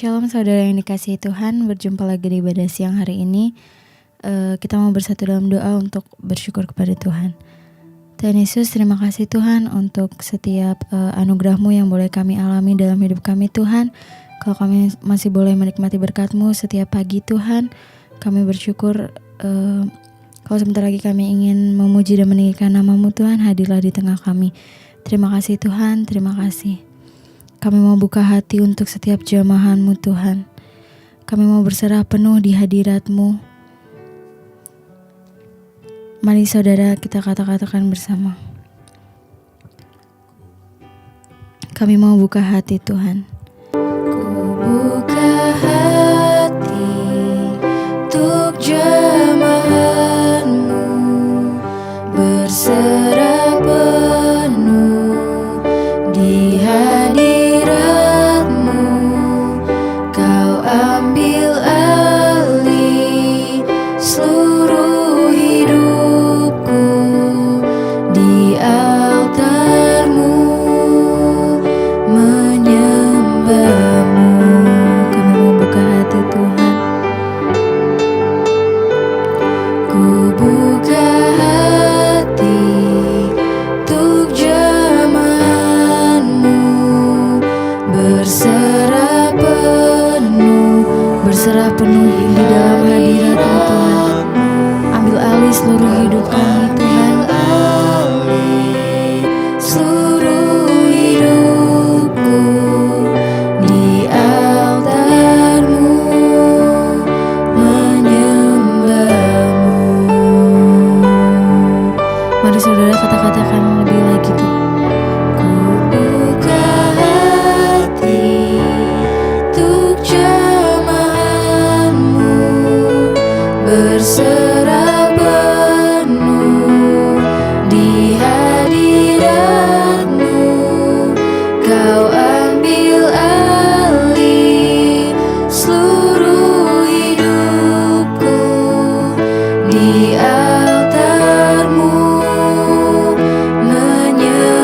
Shalom saudara yang dikasihi Tuhan, berjumpa lagi di ibadah siang hari ini. Kita mau bersatu dalam doa untuk bersyukur kepada Tuhan. Tuhan Yesus, terima kasih Tuhan untuk setiap anugerah-Mu yang boleh kami alami dalam hidup kami Tuhan. Kalau kami masih boleh menikmati berkat-Mu setiap pagi Tuhan, kami bersyukur. Kalau sebentar lagi kami ingin memuji dan meninggikan nama-Mu Tuhan, hadirlah di tengah kami. Terima kasih Tuhan, terima kasih. Kami mau buka hati untuk setiap jamahan-Mu Tuhan. Kami mau berserah penuh di hadirat-Mu. Mari saudara kita katakan bersama. Kami mau buka hati Tuhan. Ku buka hati untuk jamahan-Mu, berserah penuh di hadirat-Mu. Kau ambil alih seluruh hidupku di altar-Mu, menyembah-Mu. Kami mau buka hati Tuhan. Ku buka hati untuk jamahan-Mu, berserah penuh di dalam hadirat-Mu Tuhan. Ambil alih seluruh hidup kami Tuhan. Seluruh hidupku di altar-Mu, menyembah-Mu. Mari saudara katakan lebih lagi Tuhan. Ku buka hati untuk jamahan-Mu, berserah penuh di hadirat-Mu. Kau ambil alih seluruh hidupku di altar-Mu, menyembah-Mu.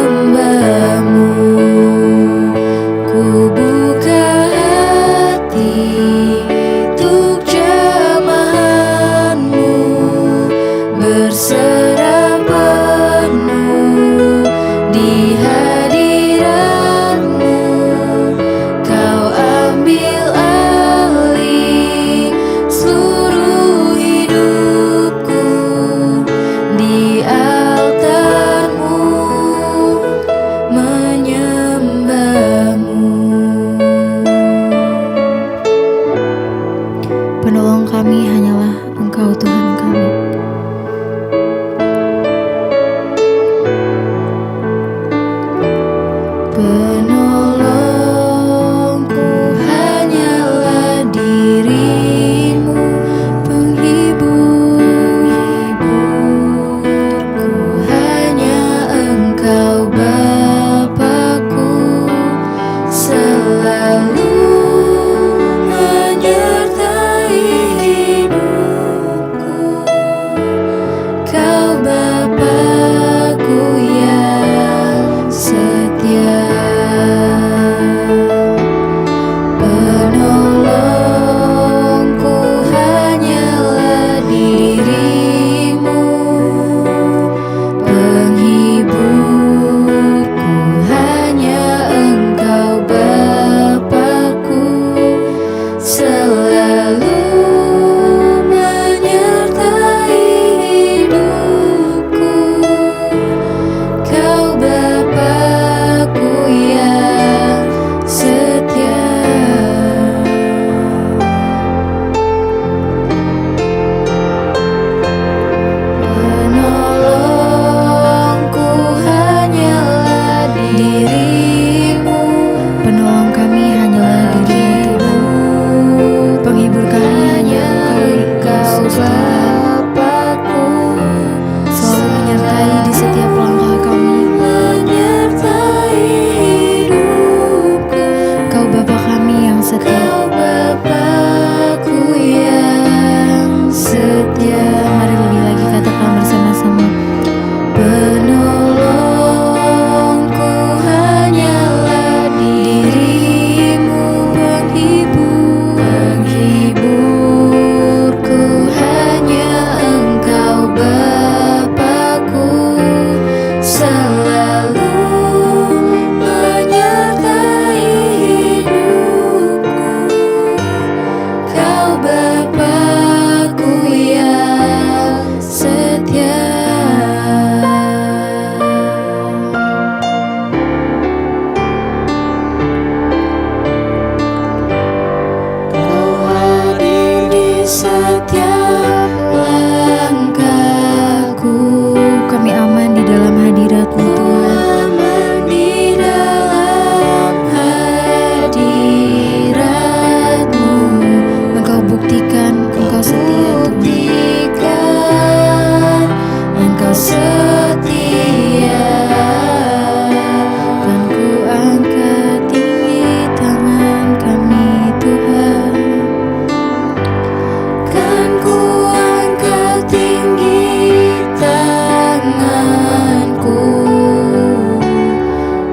tanganku,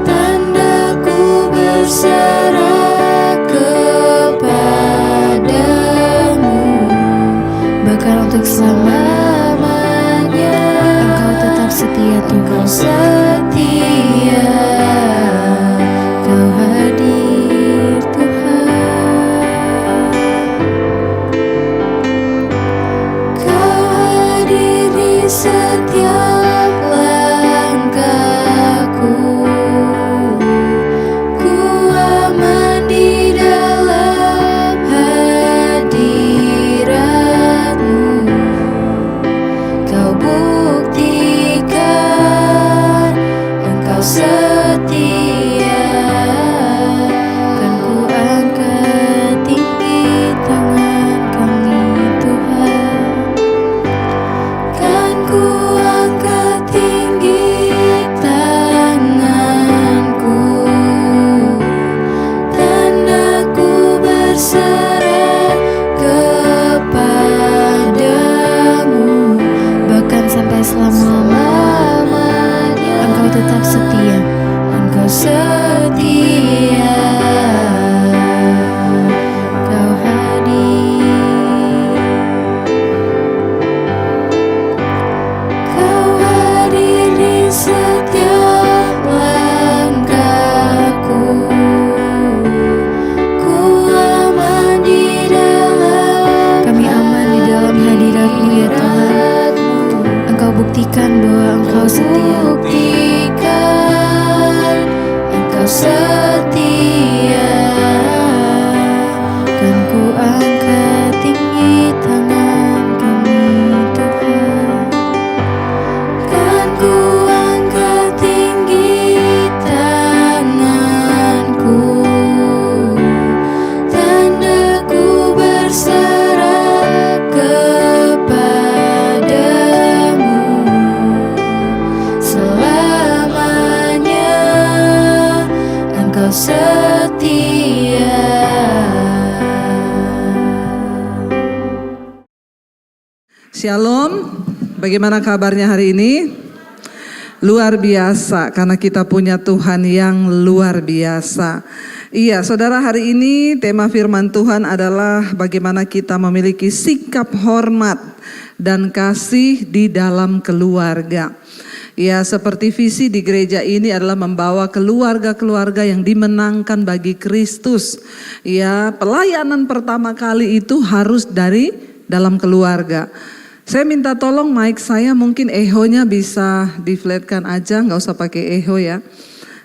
tandaku berserah kepadamu, bahkan untuk selamanya Engkau tetap setia Tuhan. Engkau setia, Kau hadir Tuhan. Kau hadir di setiap langkahku, ku aman di dalam hadirat-Mu. Kau buktikan Engkau setia, kan ku angkat tinggi tangan kami Tuhan. Kan ku angkat tinggi tanganku, tandaku berserah kepadamu, bahkan sampai selama-lamanya Engkau tetap setia. Engkau setia, Kau hadir. Kau hadir di setiap langkahku, ku aman di dalam. Kami aman di dalam hadirat-Mu ya Tuhan. Engkau buktikan bahwa Engkau setia. Buktikan Engkau setia, kan ku angkat tinggi tangan kami Tuhan. Kan ku angkat tinggi tanganku, tandaku berserah kepadamu. Selamanya Engkau setia. Shalom, bagaimana kabarnya hari ini? Luar biasa, karena kita punya Tuhan yang luar biasa. Iya, saudara, hari ini tema firman Tuhan adalah bagaimana kita memiliki sikap hormat dan kasih di dalam keluarga. Ya, seperti visi di gereja ini adalah membawa keluarga-keluarga yang dimenangkan bagi Kristus. Ya, pelayanan pertama kali itu harus dari dalam keluarga. Saya minta tolong mic saya, mungkin ehonya bisa di-flatkan aja, nggak usah pakai eho ya.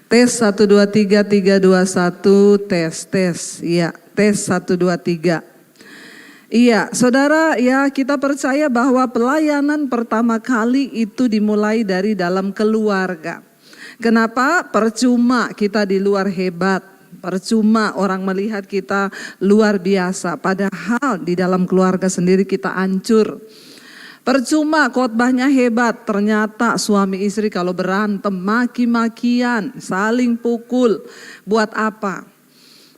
Tes 1 2 3 3 2 1 tes. Iya, tes 1 2 3. Iya, saudara, ya kita percaya bahwa pelayanan pertama kali itu dimulai dari dalam keluarga. Kenapa? Percuma kita di luar hebat, percuma orang melihat kita luar biasa, padahal di dalam keluarga sendiri kita hancur. Percuma khotbahnya hebat, ternyata suami istri kalau berantem, maki-makian, saling pukul, buat apa?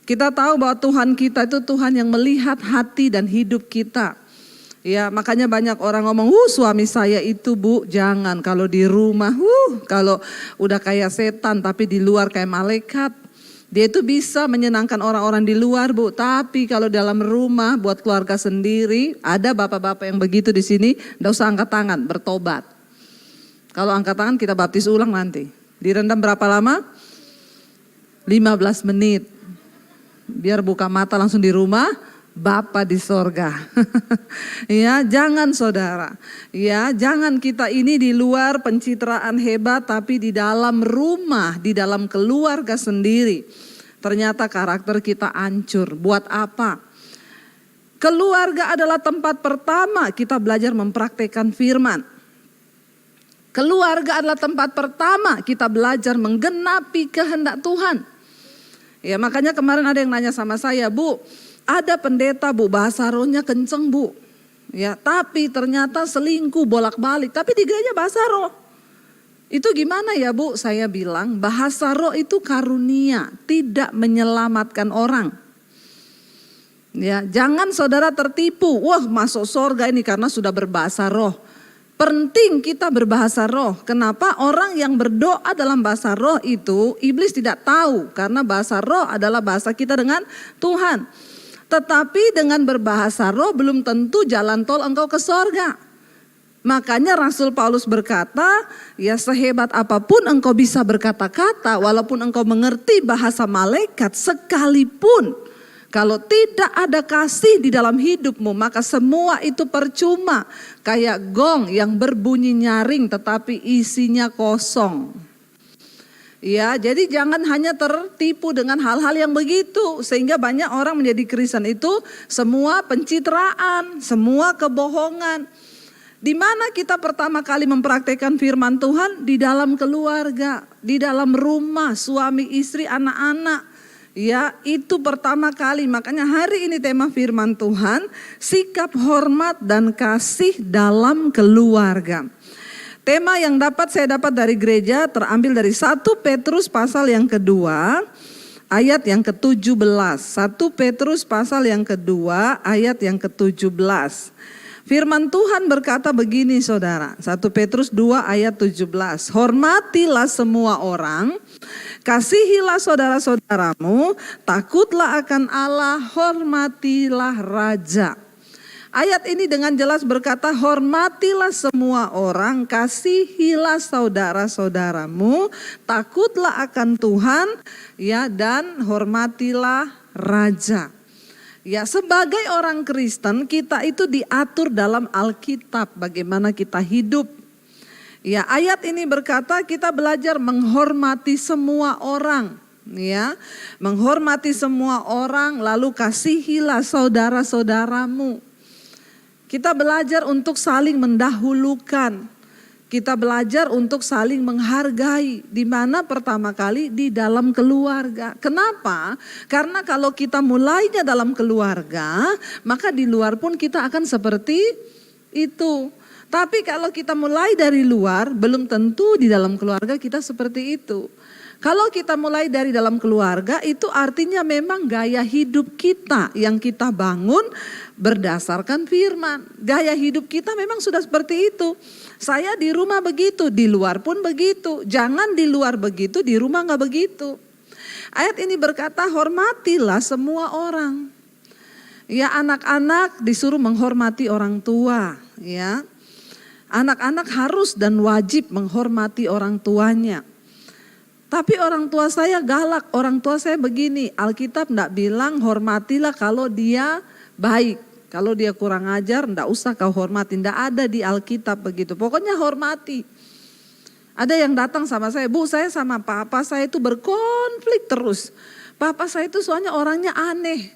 Kita tahu bahwa Tuhan kita itu Tuhan yang melihat hati dan hidup kita. Ya, makanya banyak orang ngomong, suami saya itu Bu, jangan kalau di rumah, kalau udah kayak setan tapi di luar kayak malaikat. Dia itu bisa menyenangkan orang-orang di luar Bu, tapi kalau dalam rumah buat keluarga sendiri, ada bapak-bapak yang begitu di sini, enggak usah angkat tangan, bertobat. Kalau angkat tangan kita baptis ulang nanti. Direndam berapa lama? 15 menit. Biar buka mata langsung di rumah, Bapa di sorga. Ya, jangan saudara. Ya, jangan kita ini di luar pencitraan hebat, tapi di dalam rumah, di dalam keluarga sendiri. Ternyata karakter kita hancur. Buat apa? Keluarga adalah tempat pertama kita belajar mempraktekkan firman. Keluarga adalah tempat pertama kita belajar menggenapi kehendak Tuhan. Ya, makanya kemarin ada yang nanya sama saya, Bu, ada pendeta Bu, bahasa rohnya kenceng Bu. Ya, tapi ternyata selingkuh bolak-balik, tapi di gereja bahasa roh. Itu gimana ya Bu? Saya bilang bahasa roh itu karunia, tidak menyelamatkan orang. Ya, jangan saudara tertipu, wah masuk surga ini karena sudah berbahasa roh. Penting kita berbahasa roh. Kenapa? Orang yang berdoa dalam bahasa roh itu iblis tidak tahu, karena bahasa roh adalah bahasa kita dengan Tuhan. Tetapi dengan berbahasa roh belum tentu jalan tol engkau ke sorga. Makanya Rasul Paulus berkata, ya sehebat apapun engkau bisa berkata-kata, walaupun engkau mengerti bahasa malaikat sekalipun, kalau tidak ada kasih di dalam hidupmu, maka semua itu percuma. Kayak gong yang berbunyi nyaring tetapi isinya kosong. Ya, jadi jangan hanya tertipu dengan hal-hal yang begitu. Sehingga banyak orang menjadi Kristen itu semua pencitraan, semua kebohongan. Di mana kita pertama kali mempraktekkan firman Tuhan? Di dalam keluarga, di dalam rumah, suami, istri, anak-anak. Ya, itu pertama kali. Makanya hari ini tema firman Tuhan, sikap hormat dan kasih dalam keluarga. Tema yang saya dapat dari gereja terambil dari 1 Petrus pasal yang kedua, ayat yang ke-17. 1 Petrus pasal yang kedua, ayat yang ke-17. Firman Tuhan berkata begini saudara, 1 Petrus 2 ayat 17. Hormatilah semua orang, kasihilah saudara-saudaramu, takutlah akan Allah, hormatilah raja. Ayat ini dengan jelas berkata, hormatilah semua orang, kasihilah saudara-saudaramu, takutlah akan Tuhan, ya, dan hormatilah raja. Ya, sebagai orang Kristen kita itu diatur dalam Alkitab bagaimana kita hidup. Ya, ayat ini berkata kita belajar menghormati semua orang, ya. Menghormati semua orang, lalu kasihilah saudara-saudaramu. Kita belajar untuk saling mendahulukan. Kita belajar untuk saling menghargai, di mana pertama kali di dalam keluarga. Kenapa? Karena kalau kita mulainya dalam keluarga, maka di luar pun kita akan seperti itu. Tapi kalau kita mulai dari luar, belum tentu di dalam keluarga kita seperti itu. Kalau kita mulai dari dalam keluarga, itu artinya memang gaya hidup kita yang kita bangun berdasarkan firman. Gaya hidup kita memang sudah seperti itu. Saya di rumah begitu, di luar pun begitu. Jangan di luar begitu, di rumah gak begitu. Ayat ini berkata, hormatilah semua orang. Ya, anak-anak disuruh menghormati orang tua, ya. Anak-anak harus dan wajib menghormati orang tuanya. Tapi orang tua saya galak, orang tua saya begini. Alkitab enggak bilang hormatilah kalau dia baik. Kalau dia kurang ajar enggak usah kau hormati. Enggak ada di Alkitab begitu. Pokoknya hormati. Ada yang datang sama saya, Bu, saya sama papa saya itu berkonflik terus. Papa saya itu soalnya orangnya aneh,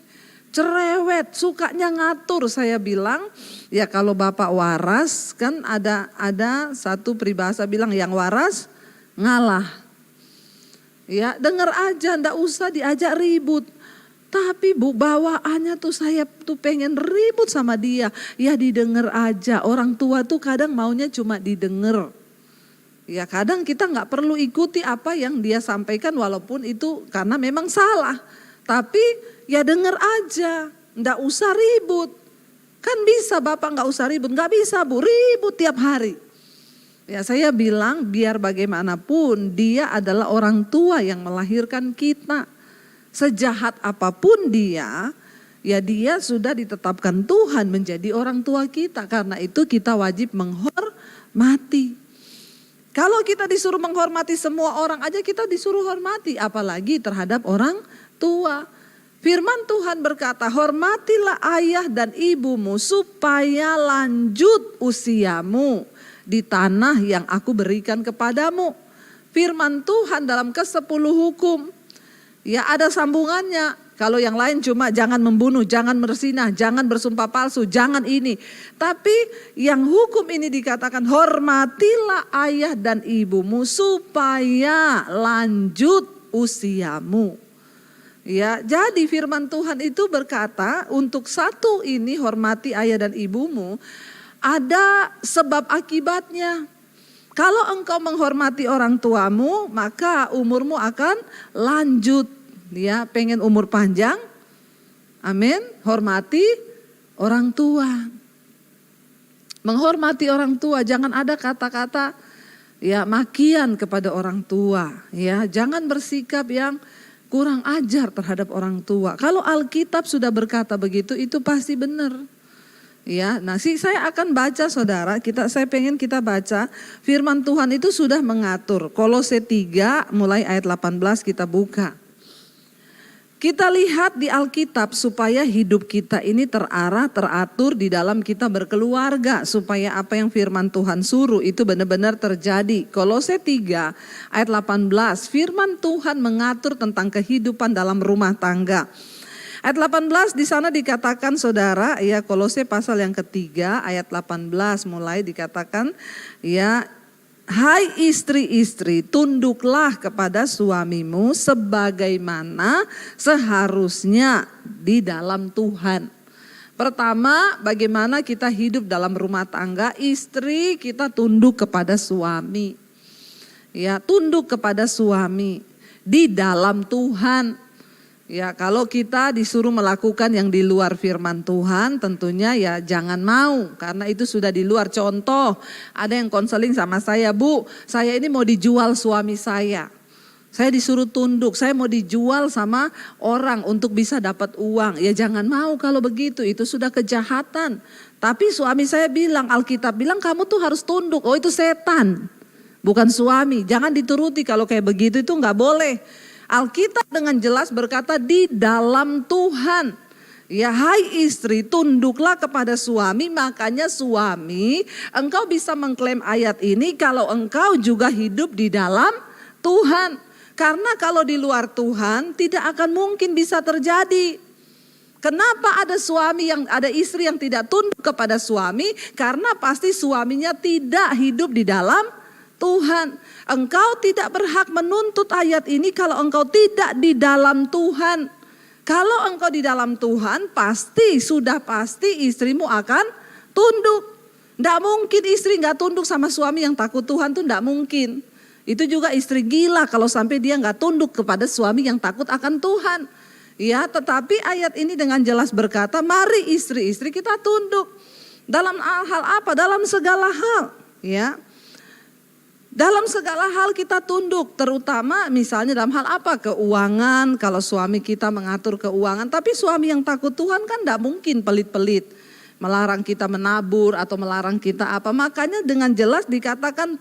cerewet, sukanya ngatur. Saya bilang, ya kalau bapak waras, kan ada satu peribahasa bilang yang waras ngalah. Ya, dengar aja, ndak usah diajak ribut. Tapi Bu, bawaannya tuh saya tuh pengen ribut sama dia. Ya didengar aja, orang tua tuh kadang maunya cuma didengar. Ya kadang kita nggak perlu ikuti apa yang dia sampaikan walaupun itu karena memang salah. Tapi ya dengar aja, ndak usah ribut. Kan bisa Bapak nggak usah ribut, nggak bisa Bu, ribut tiap hari. Ya saya bilang biar bagaimanapun dia adalah orang tua yang melahirkan kita. Sejahat apapun dia, ya dia sudah ditetapkan Tuhan menjadi orang tua kita. Karena itu kita wajib menghormati. Kalau kita disuruh menghormati semua orang aja kita disuruh hormati. Apalagi terhadap orang tua. Firman Tuhan berkata, hormatilah ayah dan ibumu supaya lanjut usiamu di tanah yang aku berikan kepadamu. Firman Tuhan dalam ke-10 hukum. Ya ada sambungannya. Kalau yang lain cuma jangan membunuh, jangan berzinah, jangan bersumpah palsu, jangan ini. Tapi yang hukum ini dikatakan hormatilah ayah dan ibumu supaya lanjut usiamu. Ya, jadi firman Tuhan itu berkata untuk satu ini hormati ayah dan ibumu. Ada sebab akibatnya. Kalau engkau menghormati orang tuamu, maka umurmu akan lanjut. Ya, pengen umur panjang? Amin. Hormati orang tua. Menghormati orang tua, jangan ada kata-kata ya makian kepada orang tua, ya. Jangan bersikap yang kurang ajar terhadap orang tua. Kalau Alkitab sudah berkata begitu, itu pasti benar. Ya, nah saya akan baca saudara, saya pengen kita baca firman Tuhan itu sudah mengatur. Kolose 3 mulai ayat 18 kita buka. Kita lihat di Alkitab supaya hidup kita ini terarah, teratur di dalam kita berkeluarga. Supaya apa yang firman Tuhan suruh itu benar-benar terjadi. Kolose 3 ayat 18, firman Tuhan mengatur tentang kehidupan dalam rumah tangga. Ayat 18 di sana dikatakan saudara, ya Kolose pasal yang ketiga ayat 18 mulai dikatakan, ya hai istri-istri tunduklah kepada suamimu sebagaimana seharusnya di dalam Tuhan. Pertama, bagaimana kita hidup dalam rumah tangga, istri kita tunduk kepada suami. Ya, tunduk kepada suami di dalam Tuhan. Ya, kalau kita disuruh melakukan yang di luar firman Tuhan, tentunya ya jangan mau, karena itu sudah di luar. Contoh, ada yang konseling sama saya, Bu, saya ini mau dijual suami saya disuruh tunduk, saya mau dijual sama orang untuk bisa dapat uang. Ya jangan mau kalau begitu, itu sudah kejahatan. Tapi suami saya bilang, Alkitab bilang kamu tuh harus tunduk, oh itu setan, bukan suami. Jangan dituruti kalau kayak begitu, itu gak boleh. Alkitab dengan jelas berkata di dalam Tuhan. Ya hai istri tunduklah kepada suami, makanya suami engkau bisa mengklaim ayat ini kalau engkau juga hidup di dalam Tuhan. Karena kalau di luar Tuhan tidak akan mungkin bisa terjadi. Kenapa ada istri yang tidak tunduk kepada suami? Karena pasti suaminya tidak hidup di dalam Tuhan. Engkau tidak berhak menuntut ayat ini kalau engkau tidak di dalam Tuhan. Kalau engkau di dalam Tuhan, sudah pasti istrimu akan tunduk. Tidak mungkin istri gak tunduk sama suami yang takut Tuhan, itu tidak mungkin. Itu juga istri gila kalau sampai dia gak tunduk kepada suami yang takut akan Tuhan. Ya, tetapi ayat ini dengan jelas berkata, mari istri-istri kita tunduk. Dalam hal apa? Dalam segala hal. Ya. Dalam segala hal kita tunduk, terutama misalnya dalam hal apa? Keuangan, kalau suami kita mengatur keuangan. Tapi suami yang takut Tuhan kan tidak mungkin pelit-pelit. Melarang kita menabur atau melarang kita apa. Makanya dengan jelas dikatakan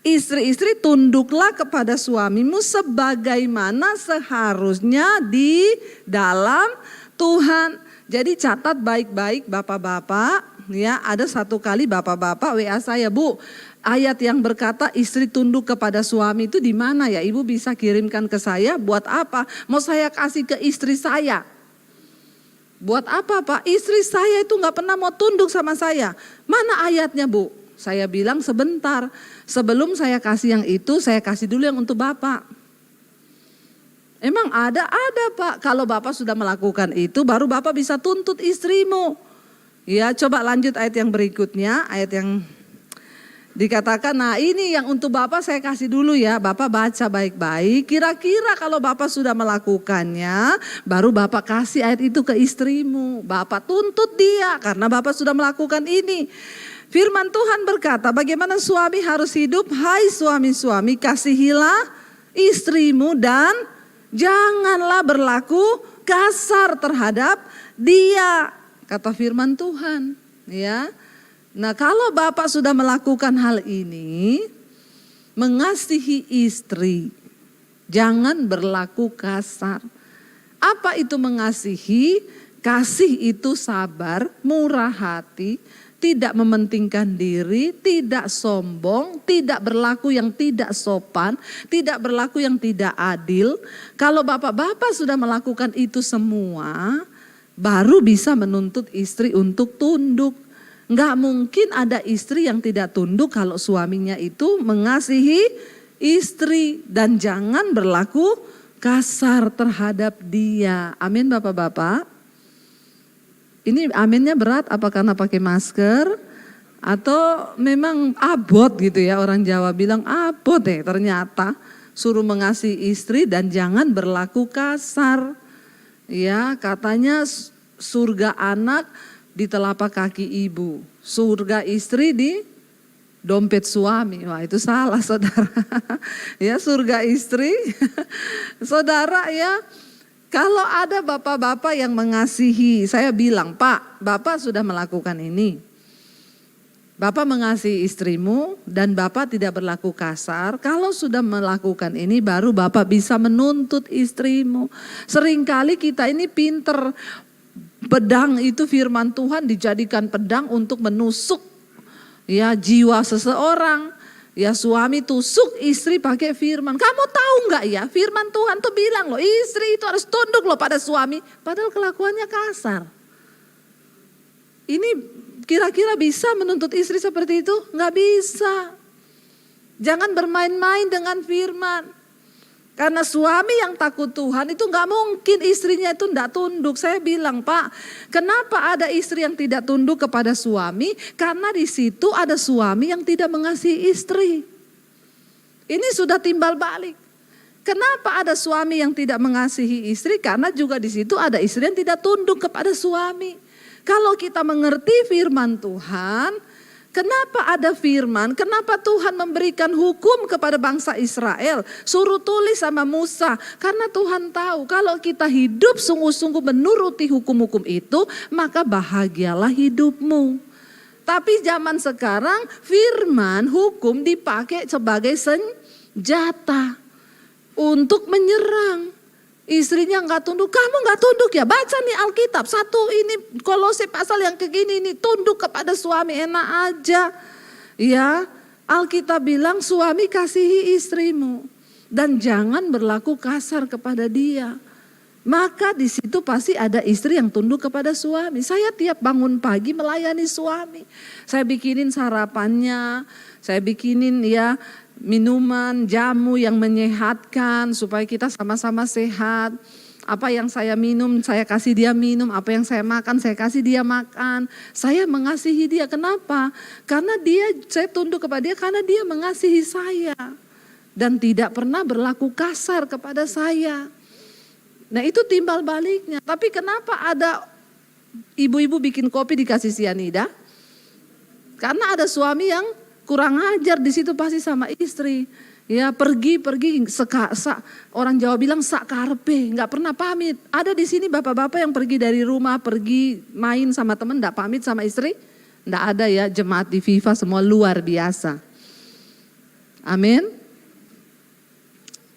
istri-istri tunduklah kepada suamimu sebagaimana seharusnya di dalam Tuhan. Jadi catat baik-baik bapak-bapak, ya ada satu kali bapak-bapak WA saya, Bu, ayat yang berkata istri tunduk kepada suami itu di mana ya? Ibu bisa kirimkan ke saya, buat apa? Mau saya kasih ke istri saya. Buat apa Pak? Istri saya itu gak pernah mau tunduk sama saya. Mana ayatnya Bu? Saya bilang sebentar, sebelum saya kasih yang itu, saya kasih dulu yang untuk Bapak. Emang ada Pak. Kalau Bapak sudah melakukan itu, baru Bapak bisa tuntut istrimu. Ya, coba lanjut ayat yang berikutnya, ayat yang dikatakan, nah ini yang untuk Bapak saya kasih dulu ya. Bapak baca baik-baik, kira-kira kalau Bapak sudah melakukannya, baru Bapak kasih ayat itu ke istrimu. Bapak tuntut dia karena Bapak sudah melakukan ini. Firman Tuhan berkata, bagaimana suami harus hidup? Hai suami-suami, kasihilah istrimu dan janganlah berlaku kasar terhadap dia, kata firman Tuhan. Ya, nah kalau Bapak sudah melakukan hal ini, mengasihi istri, jangan berlaku kasar. Apa itu mengasihi? Kasih itu sabar, murah hati, tidak mementingkan diri, tidak sombong, tidak berlaku yang tidak sopan, tidak berlaku yang tidak adil. Kalau bapak-bapak sudah melakukan itu semua, baru bisa menuntut istri untuk tunduk. Nggak mungkin ada istri yang tidak tunduk kalau suaminya itu mengasihi istri. Dan jangan berlaku kasar terhadap dia. Amin bapak-bapak. Ini aminnya berat apa karena pakai masker atau memang abot gitu ya, orang Jawa bilang abot ternyata suruh mengasihi istri dan jangan berlaku kasar. Ya, katanya surga anak di telapak kaki ibu. Surga istri di dompet suami. Wah, itu salah, saudara. Ya, surga istri. Saudara ya, kalau ada bapak-bapak yang mengasihi, saya bilang, Pak, Bapak sudah melakukan ini. Bapak mengasihi istrimu dan Bapak tidak berlaku kasar. Kalau sudah melakukan ini baru Bapak bisa menuntut istrimu. Seringkali kita ini pinter. Pedang itu firman Tuhan dijadikan pedang untuk menusuk ya jiwa seseorang. Ya, suami tusuk istri pakai firman. Kamu tahu nggak ya, firman Tuhan tuh bilang loh, istri itu harus tunduk loh pada suami. Padahal kelakuannya kasar. Ini kira-kira bisa menuntut istri seperti itu? Nggak bisa. Jangan bermain-main dengan firman. Karena suami yang takut Tuhan itu nggak mungkin istrinya itu nggak tunduk. Saya bilang, Pak, kenapa ada istri yang tidak tunduk kepada suami? Karena di situ ada suami yang tidak mengasihi istri. Ini sudah timbal balik. Kenapa ada suami yang tidak mengasihi istri? Karena juga di situ ada istri yang tidak tunduk kepada suami. Kalau kita mengerti firman Tuhan, kenapa ada firman? Kenapa Tuhan memberikan hukum kepada bangsa Israel? Suruh tulis sama Musa. Karena Tuhan tahu kalau kita hidup sungguh-sungguh menuruti hukum-hukum itu, maka bahagialah hidupmu. Tapi zaman sekarang firman hukum dipakai sebagai senjata untuk menyerang. Istrinya nggak tunduk, kamu nggak tunduk ya, baca nih Alkitab, satu ini Kolose pasal yang begini ini, tunduk kepada suami enak aja. Ya, Alkitab bilang suami kasihi istrimu dan jangan berlaku kasar kepada dia. Maka di situ pasti ada istri yang tunduk kepada suami. Saya tiap bangun pagi melayani suami. Saya bikinin sarapannya, saya bikinin ya minuman, jamu yang menyehatkan supaya kita sama-sama sehat. Apa yang saya minum, saya kasih dia minum. Apa yang saya makan, saya kasih dia makan. Saya mengasihi dia. Kenapa? Karena saya tunduk kepada dia karena dia mengasihi saya. Dan tidak pernah berlaku kasar kepada saya. Nah, itu timbal baliknya. Tapi kenapa ada ibu-ibu bikin kopi dikasih sianida? Karena ada suami yang kurang ajar di situ pasti sama istri. Ya, pergi orang Jawa bilang sak karpe, nggak pernah pamit. Ada di sini bapak-bapak yang pergi dari rumah, pergi main sama teman, nggak pamit sama istri? Nggak ada ya, jemaat di FIFA semua luar biasa. Amin.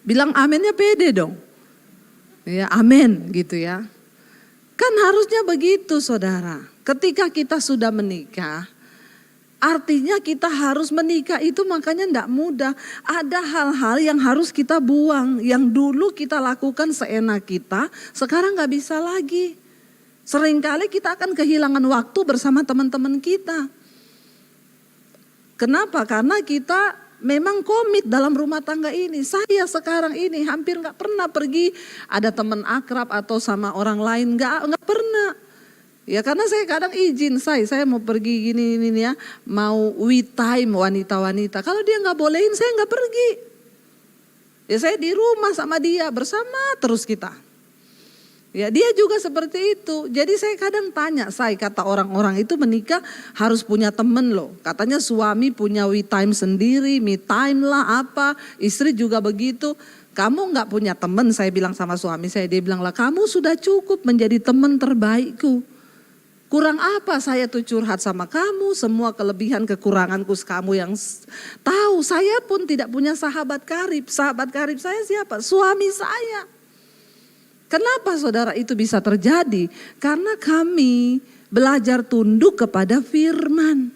Bilang aminnya pede dong. Ya, amin gitu ya. Kan harusnya begitu, saudara. Ketika kita sudah menikah, artinya kita harus menikah itu makanya tidak mudah. Ada hal-hal yang harus kita buang. Yang dulu kita lakukan seenak kita, sekarang gak bisa lagi. Seringkali kita akan kehilangan waktu bersama teman-teman kita. Kenapa? Karena kita memang komit dalam rumah tangga ini. Saya sekarang ini hampir gak pernah pergi ada teman akrab atau sama orang lain. Gak pernah. Ya karena saya kadang izin saya mau pergi gini ya, mau we time wanita-wanita. Kalau dia nggak bolehin saya nggak pergi. Ya saya di rumah sama dia bersama terus kita. Ya dia juga seperti itu. Jadi saya kadang tanya, kata orang-orang itu menikah harus punya temen loh. Katanya suami punya we time sendiri, me time lah apa. Istri juga begitu. Kamu nggak punya temen, saya bilang sama suami saya. Dia bilang lah kamu sudah cukup menjadi teman terbaikku. Kurang apa saya tuh curhat sama kamu, semua kelebihan kekuranganku kamu yang tahu. Saya pun tidak punya sahabat karib. Sahabat karib saya siapa? Suami saya. Kenapa saudara itu bisa terjadi? Karena kami belajar tunduk kepada firman.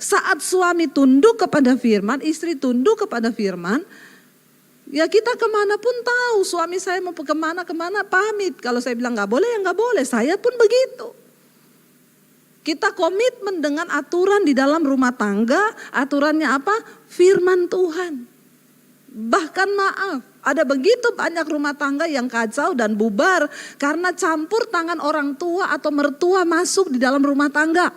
Saat suami tunduk kepada firman, istri tunduk kepada firman, ya kita kemanapun tahu. Suami saya mau kemana pamit. Kalau saya bilang gak boleh ya gak boleh, saya pun begitu. Kita komitmen dengan aturan di dalam rumah tangga, aturannya apa? Firman Tuhan. Bahkan maaf, ada begitu banyak rumah tangga yang kacau dan bubar karena campur tangan orang tua atau mertua masuk di dalam rumah tangga.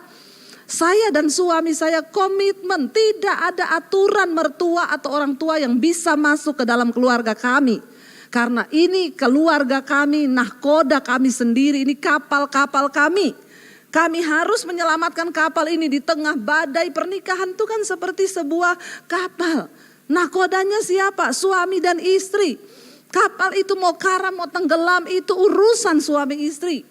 Saya dan suami saya komitmen tidak ada aturan mertua atau orang tua yang bisa masuk ke dalam keluarga kami. Karena ini keluarga kami, nahkoda kami sendiri, ini kapal-kapal kami. Kami harus menyelamatkan kapal ini di tengah badai. Pernikahan itu kan seperti sebuah kapal. Nakodanya siapa? Suami dan istri. Kapal itu mau karam, mau tenggelam, itu urusan suami istri.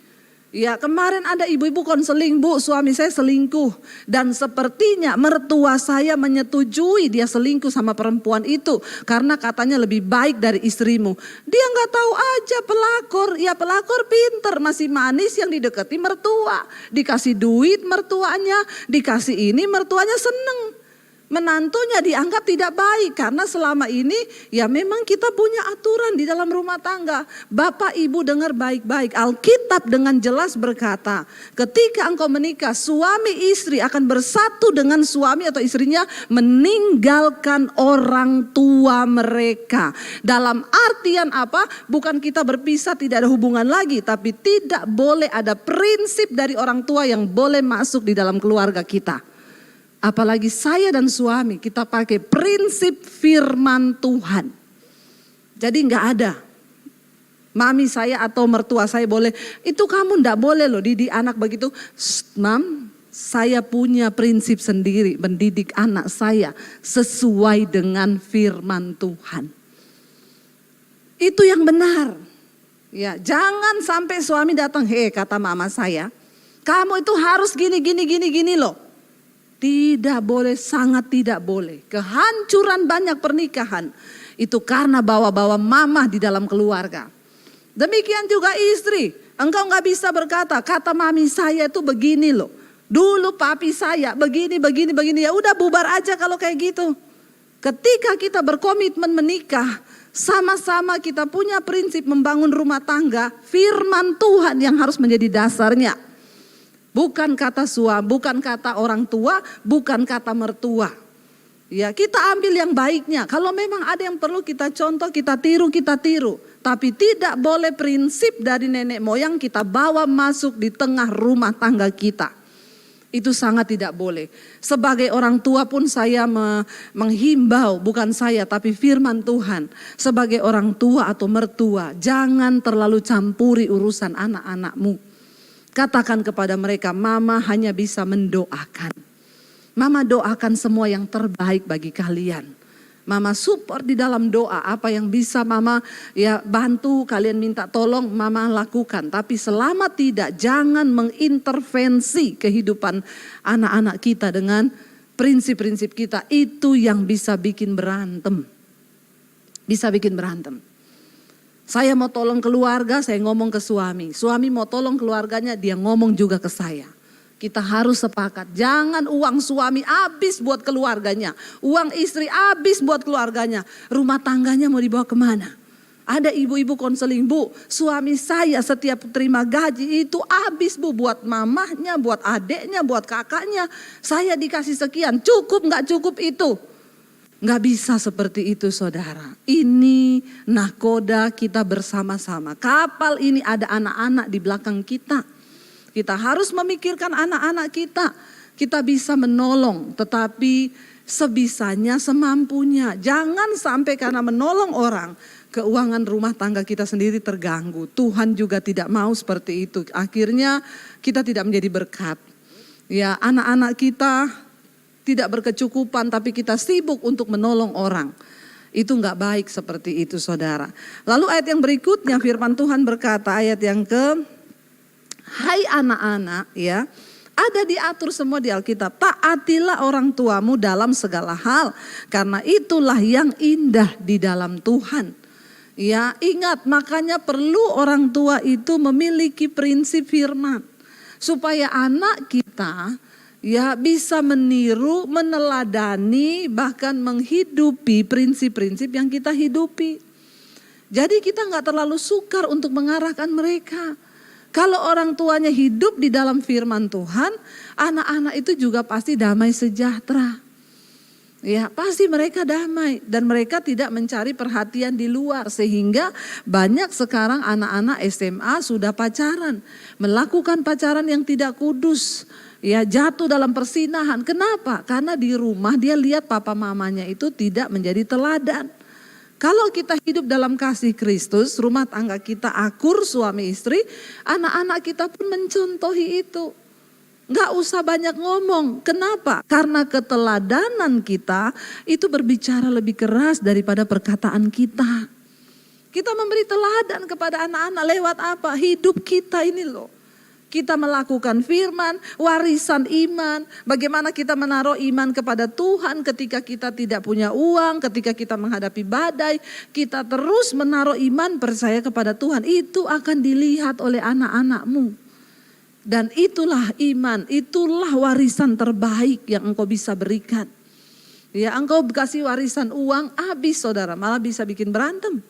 Ya, kemarin ada ibu-ibu konseling, Bu, suami saya selingkuh. Dan sepertinya mertua saya menyetujui dia selingkuh sama perempuan itu. Karena katanya lebih baik dari istrimu. Dia nggak tahu aja pelakor. Ya pelakor pinter, masih manis yang didekati mertua. Dikasih duit mertuanya, dikasih ini mertuanya seneng. Menantunya dianggap tidak baik karena selama ini ya memang kita punya aturan di dalam rumah tangga. Bapak ibu dengar baik-baik, Alkitab dengan jelas berkata, ketika engkau menikah suami istri akan bersatu dengan suami atau istrinya meninggalkan orang tua mereka. Dalam artian apa? Bukan kita berpisah tidak ada hubungan lagi, tapi tidak boleh ada prinsip dari orang tua yang boleh masuk di dalam keluarga kita. Apalagi saya dan suami kita pakai prinsip firman Tuhan. Jadi nggak ada mami saya atau mertua saya boleh. Itu kamu nggak boleh loh didik anak begitu. Mam, saya punya prinsip sendiri mendidik anak saya sesuai dengan firman Tuhan. Itu yang benar. Ya, jangan sampai suami datang, kata mama saya, kamu itu harus gini loh. Tidak boleh, sangat tidak boleh. Kehancuran banyak pernikahan itu karena bawa-bawa mama di dalam keluarga. Demikian juga istri. Engkau gak bisa berkata, kata mami saya itu begini loh. Dulu papi saya begini. Ya udah bubar aja kalau kayak gitu. Ketika kita berkomitmen menikah, sama-sama kita punya prinsip membangun rumah tangga. Firman Tuhan yang harus menjadi dasarnya. Bukan kata suami, bukan kata orang tua, bukan kata mertua. Ya, kita ambil yang baiknya. Kalau memang ada yang perlu kita contoh, kita tiru. Tapi tidak boleh prinsip dari nenek moyang kita bawa masuk di tengah rumah tangga kita. Itu sangat tidak boleh. Sebagai orang tua pun saya menghimbau, bukan saya tapi firman Tuhan. Sebagai orang tua atau mertua, jangan terlalu campuri urusan anak-anakmu. Katakan kepada mereka, mama hanya bisa mendoakan. Mama doakan semua yang terbaik bagi kalian. Mama support di dalam doa, apa yang bisa mama ya bantu, kalian minta tolong mama lakukan. Tapi selama tidak, jangan mengintervensi kehidupan anak-anak kita dengan prinsip-prinsip kita. Itu yang bisa bikin berantem. Bisa bikin berantem. Saya mau tolong keluarga, saya ngomong ke suami. Suami mau tolong keluarganya, dia ngomong juga ke saya. Kita harus sepakat, jangan uang suami habis buat keluarganya. Uang istri habis buat keluarganya. Rumah tangganya mau dibawa kemana? Ada ibu-ibu konseling, Bu, suami saya setiap terima gaji itu habis Bu buat mamahnya, buat adeknya, buat kakaknya. Saya dikasih sekian, cukup gak cukup itu? Gak bisa seperti itu saudara. Ini nahkoda kita bersama-sama. Kapal ini ada anak-anak di belakang kita. Kita harus memikirkan anak-anak kita. Kita bisa menolong tetapi sebisanya semampunya. Jangan sampai karena menolong orang keuangan rumah tangga kita sendiri terganggu. Tuhan juga tidak mau seperti itu. Akhirnya kita tidak menjadi berkat. Ya, anak-anak kita tidak berkecukupan tapi kita sibuk untuk menolong orang. Itu enggak baik seperti itu saudara. Lalu ayat yang berikutnya firman Tuhan berkata ayat yang hai anak-anak ya. Ada diatur semua di Alkitab. Taatilah orang tuamu dalam segala hal. Karena itulah yang indah di dalam Tuhan. Ya, ingat makanya perlu orang tua itu memiliki prinsip firman. Supaya anak kita ya bisa meniru, meneladani, bahkan menghidupi prinsip-prinsip yang kita hidupi. Jadi kita gak terlalu sukar untuk mengarahkan mereka. Kalau orang tuanya hidup di dalam firman Tuhan, anak-anak itu juga pasti damai sejahtera. Ya, pasti mereka damai dan mereka tidak mencari perhatian di luar sehingga banyak sekarang anak-anak SMA sudah pacaran, melakukan pacaran yang tidak kudus. Ya, jatuh dalam persinahan. Kenapa? Karena di rumah dia lihat papa mamanya itu tidak menjadi teladan. Kalau kita hidup dalam kasih Kristus, rumah tangga kita akur suami istri, anak-anak kita pun mencontohi itu. Nggak usah banyak ngomong. Kenapa? Karena keteladanan kita itu berbicara lebih keras daripada perkataan kita. Kita memberi teladan kepada anak-anak lewat apa? Hidup kita ini loh. Kita melakukan firman, warisan iman. Bagaimana kita menaruh iman kepada Tuhan ketika kita tidak punya uang, ketika kita menghadapi badai. Kita terus menaruh iman percaya kepada Tuhan. Itu akan dilihat oleh anak-anakmu. Dan itulah iman, itulah warisan terbaik yang engkau bisa berikan. Ya, engkau kasih warisan uang, habis saudara, malah bisa bikin berantem.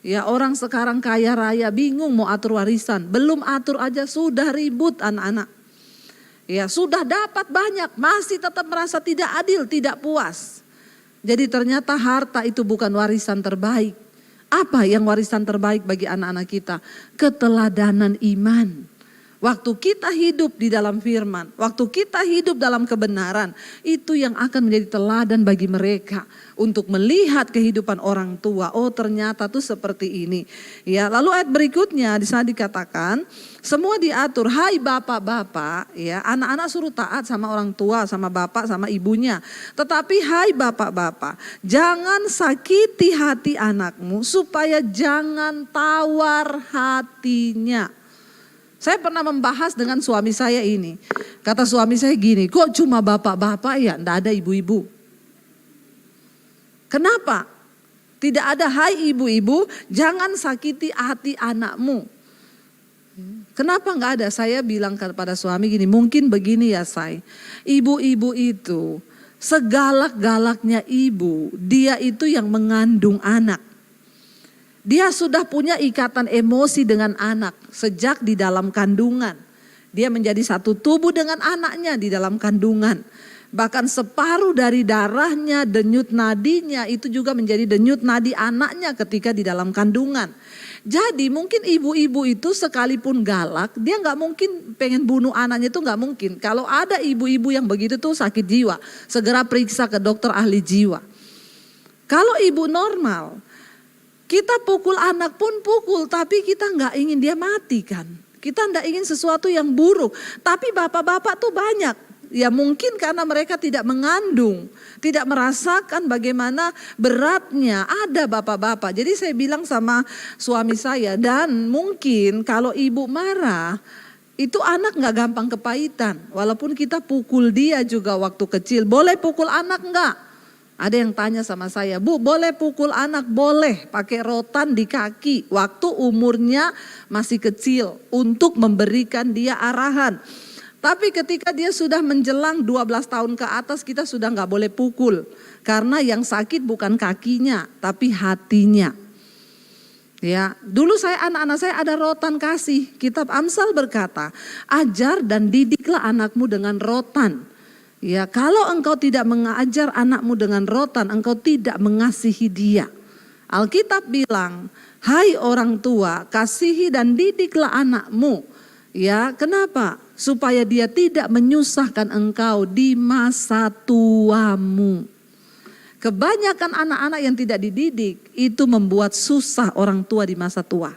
Ya, orang sekarang kaya raya bingung mau atur warisan. Belum atur aja sudah ribut anak-anak. Ya, sudah dapat banyak, masih tetap merasa tidak adil, tidak puas. Jadi ternyata harta itu bukan warisan terbaik. Apa yang warisan terbaik bagi anak-anak kita? Keteladanan iman. Waktu kita hidup di dalam firman, waktu kita hidup dalam kebenaran, itu yang akan menjadi teladan bagi mereka untuk melihat kehidupan orang tua. Oh, ternyata tuh seperti ini. Ya, lalu ayat berikutnya di sana dikatakan, semua diatur, hai bapak-bapak, ya, anak-anak suruh taat sama orang tua, sama bapak, sama ibunya. Tetapi hai bapak-bapak, jangan sakiti hati anakmu supaya jangan tawar hatinya. Saya pernah membahas dengan suami saya ini. Kata suami saya gini, kok cuma bapak-bapak ya, enggak ada ibu-ibu. Kenapa? Tidak ada hai ibu-ibu, jangan sakiti hati anakmu. Kenapa enggak ada? Saya bilang kepada suami gini, mungkin begini ya say. Ibu-ibu itu segalak-galaknya ibu, dia itu yang mengandung anak. Dia sudah punya ikatan emosi dengan anak sejak di dalam kandungan. Dia menjadi satu tubuh dengan anaknya di dalam kandungan. Bahkan separuh dari darahnya, denyut nadinya itu juga menjadi denyut nadi anaknya ketika di dalam kandungan. Jadi mungkin ibu-ibu itu sekalipun galak, dia gak mungkin pengen bunuh anaknya, itu gak mungkin. Kalau ada ibu-ibu yang begitu tuh sakit jiwa, segera periksa ke dokter ahli jiwa. Kalau ibu normal, kita pukul anak pun pukul, tapi kita nggak ingin dia mati kan. Kita nggak ingin sesuatu yang buruk. Tapi bapak-bapak tuh banyak. Ya mungkin karena mereka tidak mengandung, tidak merasakan bagaimana beratnya ada bapak-bapak. Jadi saya bilang sama suami saya, dan mungkin kalau ibu marah, itu anak nggak gampang kepahitan. Walaupun kita pukul dia juga waktu kecil, boleh pukul anak nggak? Ada yang tanya sama saya, Bu boleh pukul anak? Boleh, pakai rotan di kaki waktu umurnya masih kecil untuk memberikan dia arahan. Tapi ketika dia sudah menjelang 12 tahun ke atas kita sudah gak boleh pukul. Karena yang sakit bukan kakinya tapi hatinya. Ya, dulu anak-anak saya ada rotan kasih. Kitab Amsal berkata, ajar dan didiklah anakmu dengan rotan. Ya, kalau engkau tidak mengajar anakmu dengan rotan, engkau tidak mengasihi dia. Alkitab bilang, hai orang tua, kasihi dan didiklah anakmu. Ya, kenapa? Supaya dia tidak menyusahkan engkau di masa tuamu. Kebanyakan anak-anak yang tidak dididik, itu membuat susah orang tua di masa tua.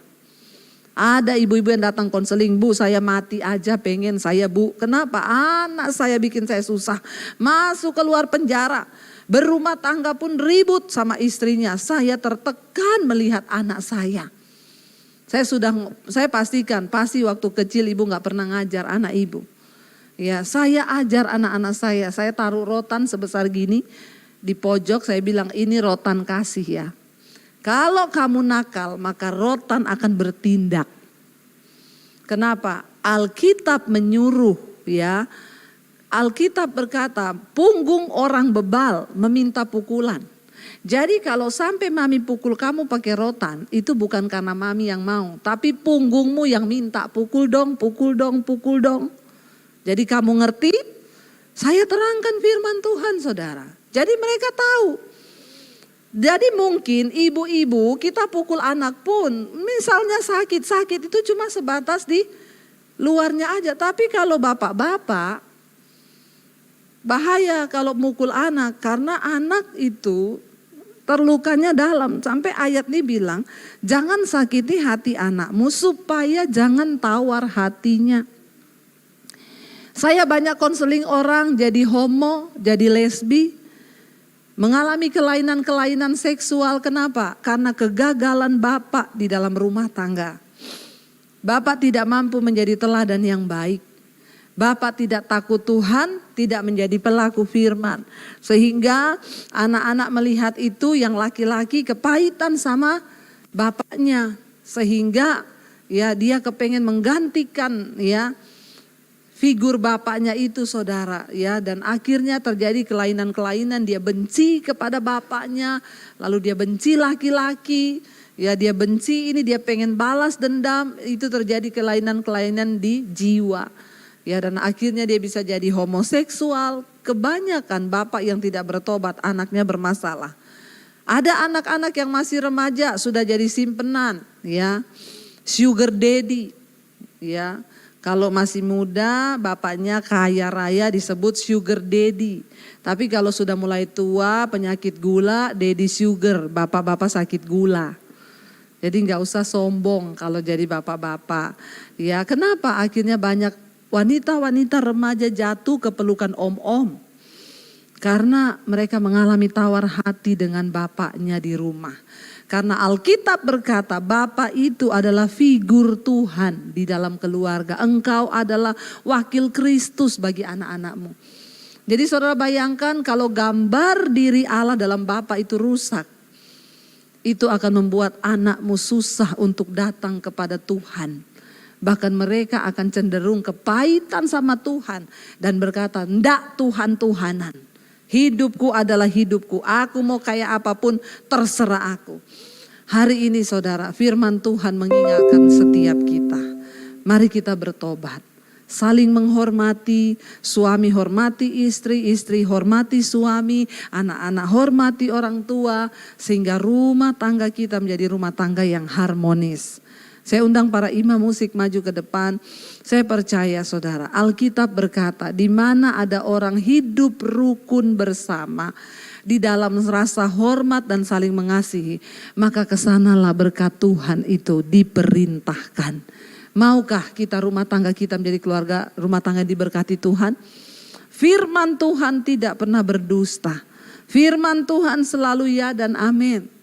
Ada ibu-ibu yang datang konseling, Bu saya mati aja pengen saya Bu. Kenapa? Anak saya bikin saya susah. Masuk keluar penjara. Berumah tangga pun ribut sama istrinya. Saya tertekan melihat anak saya. Saya pastikan pasti waktu kecil ibu gak pernah ngajar anak ibu. Ya, saya ajar anak-anak saya taruh rotan sebesar gini di pojok, saya bilang ini rotan kasih ya. Kalau kamu nakal maka rotan akan bertindak. Kenapa? Alkitab menyuruh ya. Alkitab berkata punggung orang bebal meminta pukulan. Jadi kalau sampai mami pukul kamu pakai rotan itu bukan karena mami yang mau. Tapi punggungmu yang minta pukul dong, pukul dong, pukul dong. Jadi kamu ngerti? Saya terangkan firman Tuhan saudara. Jadi mereka tahu. Jadi mungkin ibu-ibu kita pukul anak pun misalnya sakit itu cuma sebatas di luarnya aja. Tapi kalau bapak-bapak bahaya kalau mukul anak karena anak itu terlukanya dalam. Sampai ayat ini bilang jangan sakiti hati anakmu supaya jangan tawar hatinya. Saya banyak konseling orang jadi homo, jadi lesbi, mengalami kelainan-kelainan seksual. Kenapa? Karena kegagalan bapak di dalam rumah tangga. Bapak tidak mampu menjadi teladan yang baik. Bapak tidak takut Tuhan, tidak menjadi pelaku firman. Sehingga anak-anak melihat itu yang laki-laki kepahitan sama bapaknya. Sehingga ya dia kepengen menggantikan ya figur bapaknya itu, saudara, ya, dan akhirnya terjadi kelainan-kelainan. Dia benci kepada bapaknya, lalu dia benci laki-laki, ya, dia benci ini, dia pengen balas dendam. Itu terjadi kelainan-kelainan di jiwa, ya, dan akhirnya dia bisa jadi homoseksual. Kebanyakan bapak yang tidak bertobat, anaknya bermasalah. Ada anak-anak yang masih remaja sudah jadi simpenan, ya, sugar daddy, ya. Kalau masih muda bapaknya kaya raya disebut sugar daddy. Tapi kalau sudah mulai tua penyakit gula, daddy sugar, bapak-bapak sakit gula. Jadi gak usah sombong kalau jadi bapak-bapak. Ya, kenapa akhirnya banyak wanita-wanita remaja jatuh ke pelukan om-om? Karena mereka mengalami tawar hati dengan bapaknya di rumah. Karena Alkitab berkata Bapak itu adalah figur Tuhan di dalam keluarga. Engkau adalah wakil Kristus bagi anak-anakmu. Jadi saudara bayangkan kalau gambar diri Allah dalam Bapak itu rusak. Itu akan membuat anakmu susah untuk datang kepada Tuhan. Bahkan mereka akan cenderung kepahitan sama Tuhan. Dan berkata, ndak Tuhan-Tuhanan. Hidupku adalah hidupku, aku mau kayak apapun terserah aku. Hari ini saudara, firman Tuhan mengingatkan setiap kita. Mari kita bertobat, saling menghormati, suami hormati istri, istri hormati suami, anak-anak hormati orang tua. Sehingga rumah tangga kita menjadi rumah tangga yang harmonis. Saya undang para imam musik maju ke depan. Saya percaya saudara, Alkitab berkata di mana ada orang hidup rukun bersama di dalam rasa hormat dan saling mengasihi, maka kesanalah berkat Tuhan itu diperintahkan. Maukah kita rumah tangga kita menjadi keluarga rumah tangga diberkati Tuhan? Firman Tuhan tidak pernah berdusta. Firman Tuhan selalu ya dan amin.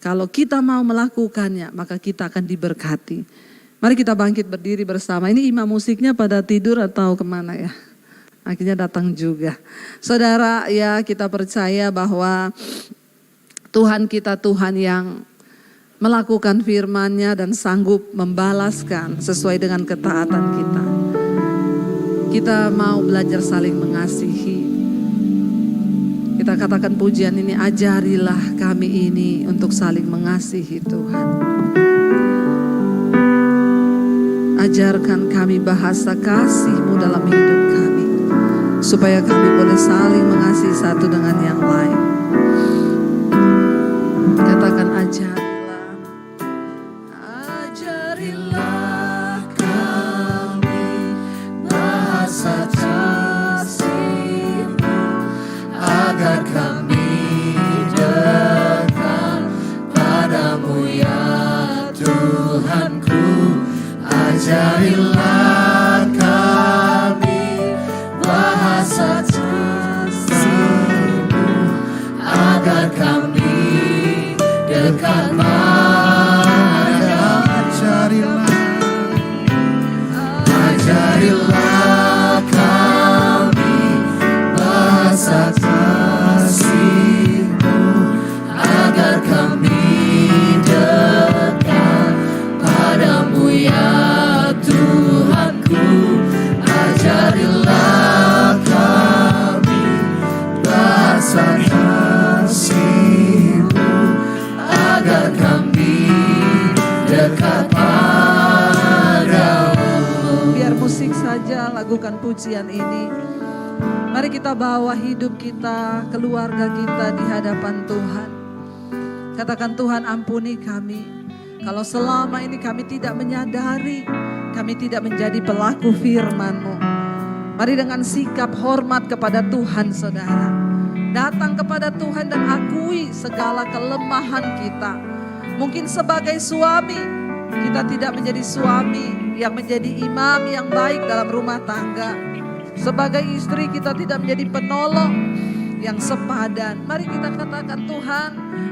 Kalau kita mau melakukannya, maka kita akan diberkati. Mari kita bangkit berdiri bersama. Ini imam musiknya pada tidur atau kemana ya? Akhirnya datang juga. Saudara, ya kita percaya bahwa Tuhan kita Tuhan yang melakukan firman-Nya dan sanggup membalaskan sesuai dengan ketaatan kita. Kita mau belajar saling mengasihi. Kita katakan pujian ini, ajarilah kami ini untuk saling mengasihi Tuhan. Ajarkan kami bahasa kasih-Mu dalam hidup kami. Supaya kami boleh saling mengasihi satu dengan yang lain. Katakan ajarilah. Ajarilah kami bahasa agar kami dekat padamu ya Tuhanku. Ajarilah kami bahasa kasih-Mu agar kami dekat padamu. Ajarilah kami bahasa kasih-Mu agar kami dekat padamu ya Tuhanku. Ajarilah kami bahasa kasih-Mu agar kami dekat padamu. Biar musik saja lakukan pujian ini. Mari kita bawa hidup kita, keluarga kita di hadapan Tuhan. Katakan, Tuhan ampuni kami. Kalau selama ini kami tidak menyadari, kami tidak menjadi pelaku firman-Mu. Mari dengan sikap hormat kepada Tuhan saudara. Datang kepada Tuhan dan akui segala kelemahan kita. Mungkin sebagai suami, kita tidak menjadi suami yang menjadi imam yang baik dalam rumah tangga. Sebagai istri kita tidak menjadi penolong yang sepadan. Mari kita katakan, Tuhan,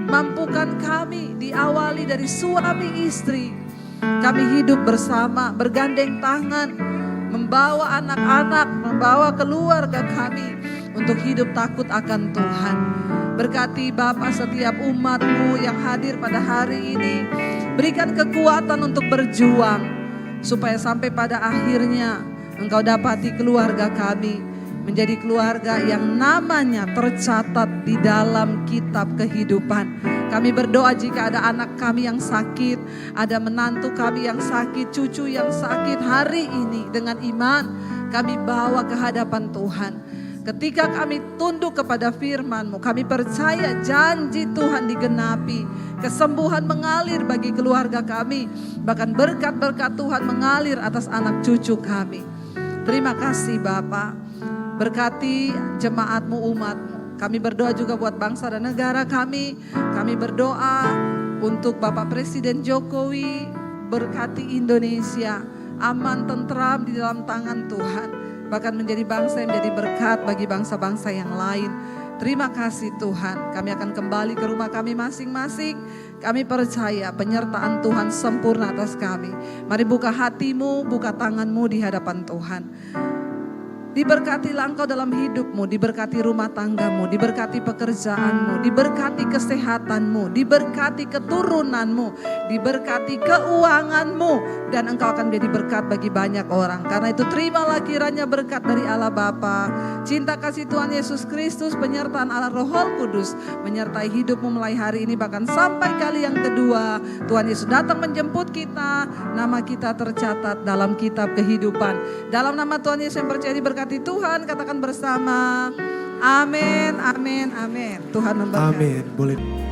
mampukan kami diawali dari suami istri. Kami hidup bersama, bergandeng tangan, membawa anak-anak, membawa keluarga kami untuk hidup takut akan Tuhan. Berkati Bapa setiap umat-Mu yang hadir pada hari ini. Berikan kekuatan untuk berjuang, supaya sampai pada akhirnya Engkau dapati keluarga kami menjadi keluarga yang namanya tercatat di dalam kitab kehidupan. Kami berdoa jika ada anak kami yang sakit, ada menantu kami yang sakit, cucu yang sakit, hari ini dengan iman kami bawa ke hadapan Tuhan. Ketika kami tunduk kepada firman-Mu, kami percaya janji Tuhan digenapi. Kesembuhan mengalir bagi keluarga kami, bahkan berkat-berkat Tuhan mengalir atas anak cucu kami. Terima kasih Bapa. Berkati jemaat-Mu, umat-Mu. Kami berdoa juga buat bangsa dan negara kami. Kami berdoa untuk Bapak Presiden Jokowi. Berkati Indonesia, aman tentram di dalam tangan Tuhan. Bahkan menjadi bangsa yang menjadi berkat bagi bangsa-bangsa yang lain. Terima kasih Tuhan. Kami akan kembali ke rumah kami masing-masing. Kami percaya penyertaan Tuhan sempurna atas kami. Mari buka hatimu, buka tanganmu di hadapan Tuhan. Diberkatilah engkau dalam hidupmu, diberkati rumah tanggamu, diberkati pekerjaanmu, diberkati kesehatanmu, diberkati keturunanmu, diberkati keuanganmu, dan engkau akan menjadi berkat bagi banyak orang. Karena itu terimalah kiranya berkat dari Allah Bapa, cinta kasih Tuhan Yesus Kristus, penyertaan Allah Roh Kudus menyertai hidupmu mulai hari ini bahkan sampai kali yang kedua. Tuhan Yesus datang menjemput kita, nama kita tercatat dalam kitab kehidupan. Dalam nama Tuhan Yesus yang percaya diberkati Tuhan, katakan bersama, amin, amin, amin. Tuhan memberkati. Amin. Boleh.